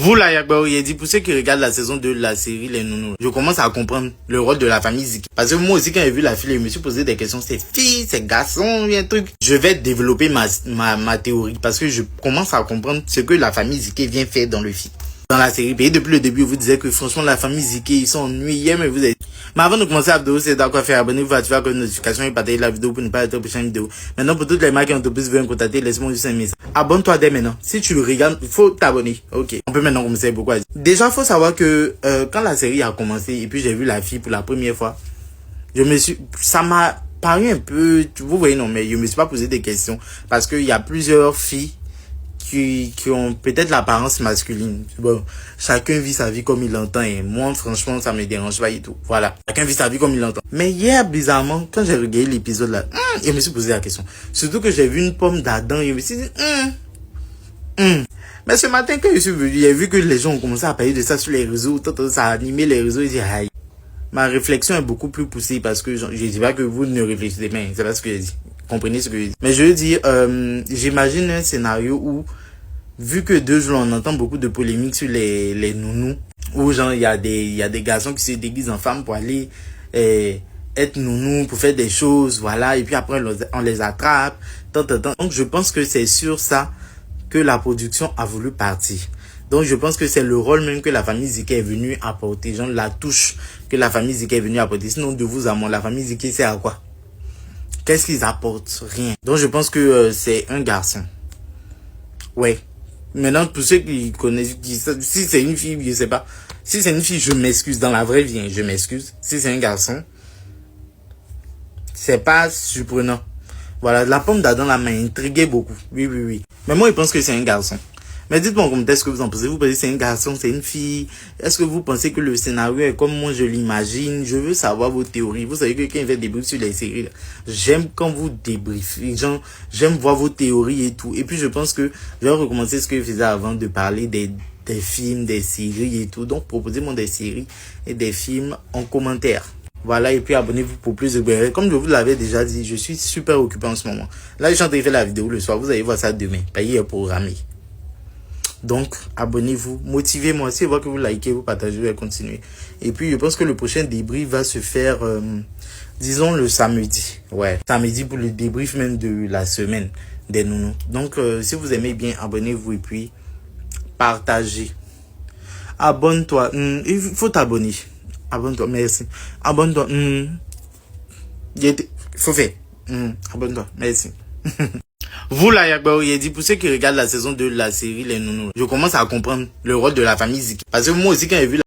Vous là, Yagba dit pour ceux qui regardent la saison 2 de la série Les Nounous, je commence à comprendre le rôle de la famille Ziki. Parce que moi aussi, quand j'ai vu la fille, je me suis posé des questions. C'est fille, c'est garçon, il y a un truc. Je vais développer ma théorie parce que je commence à comprendre ce que la famille Ziki vient faire dans le film. Dans la série, et depuis le début, vous disiez que franchement, la famille Ziki, ils sont ennuyés, mais vous êtes... Mais avant de commencer la vidéo, c'est d'accord faire abonnez-vous, activez la notification et partagez la vidéo pour ne pas rater la prochaine vidéo. Maintenant, pour toutes les marques et entreprises veulent me contacter, laisse-moi juste un message. Abonne-toi dès maintenant. Si tu le regardes, il faut t'abonner. Ok. On peut maintenant commencer pourquoi. Déjà, faut savoir que quand la série a commencé et puis j'ai vu la fille pour la première fois, ça m'a paru un peu, vous voyez non, mais je me suis pas posé des questions parce qu'il y a plusieurs filles qui ont peut-être l'apparence masculine. Bon, chacun vit sa vie comme il l'entend et moi, franchement, ça me dérange pas et tout. Voilà. Chacun vit sa vie comme il l'entend. Mais hier, bizarrement, quand j'ai regardé l'épisode là, je me suis posé la question. Surtout que j'ai vu une pomme d'Adam et je me suis dit, Mais ce matin, quand je suis venu, j'ai vu que les gens ont commencé à parler de ça sur les réseaux, ça a animé les réseaux et j'ai dit, aïe. Ma réflexion est beaucoup plus poussée parce que je dis pas que vous ne réfléchissez pas, c'est pas ce que j'ai dit. Comprenez ce que j'ai dit. Mais je veux dire, j'imagine un scénario où, vu que de jours on entend beaucoup de polémiques sur les nounous, où genre il y a des garçons qui se déguisent en femmes pour aller être nounous, pour faire des choses, voilà, et puis après on les attrape, Donc je pense que c'est sur ça que la production a voulu partir. Donc je pense que c'est le rôle même que la famille Ziki est venue apporter, genre la touche que la famille Ziki est venue apporter. Sinon de vous à moi, la famille Ziki c'est à quoi? Qu'est-ce qu'ils apportent? Rien. Donc je pense que c'est un garçon. Ouais. Maintenant pour ceux qui connaissent, si c'est une fille, je sais pas. Si c'est une fille, je m'excuse. Dans la vraie vie, je m'excuse. Si c'est un garçon, c'est pas surprenant. Voilà, la pomme d'Adam là m'a intrigué beaucoup. Oui. Mais moi je pense que c'est un garçon. Mais dites-moi en commentaire ce que vous en pensez. Vous pensez que c'est un garçon, c'est une fille? Est-ce que vous pensez que le scénario est comme moi je l'imagine? Je veux savoir vos théories. Vous savez que quand il fait des débriefs sur les séries, j'aime quand vous débriefez. J'aime voir vos théories et tout. Et puis je pense que je vais recommencer ce que je faisais avant de parler des films, des séries et tout. Donc proposez-moi des séries et des films en commentaire. Voilà, et puis abonnez-vous pour plus de vidéos. Comme je vous l'avais déjà dit, je suis super occupé en ce moment. Là, je suis en train de faire la vidéo le soir. Vous allez voir ça demain. Payé est programmé. Donc, abonnez-vous, motivez-moi. Si vous voyez que vous likez, vous partagez, et continuez. Et puis, je pense que le prochain débrief va se faire, disons, le samedi. Ouais, samedi pour le débrief même de la semaine des nounous. Donc, si vous aimez bien, abonnez-vous et puis partagez. Abonne-toi. Il faut t'abonner. Abonne-toi, merci. Abonne-toi. Il faut faire. Abonne-toi, merci. Vous là, Yagba dit pour ceux qui regardent la saison 2 de la série Les Nounous, je commence à comprendre le rôle de la famille Ziki. Parce que moi aussi, quand j'ai vu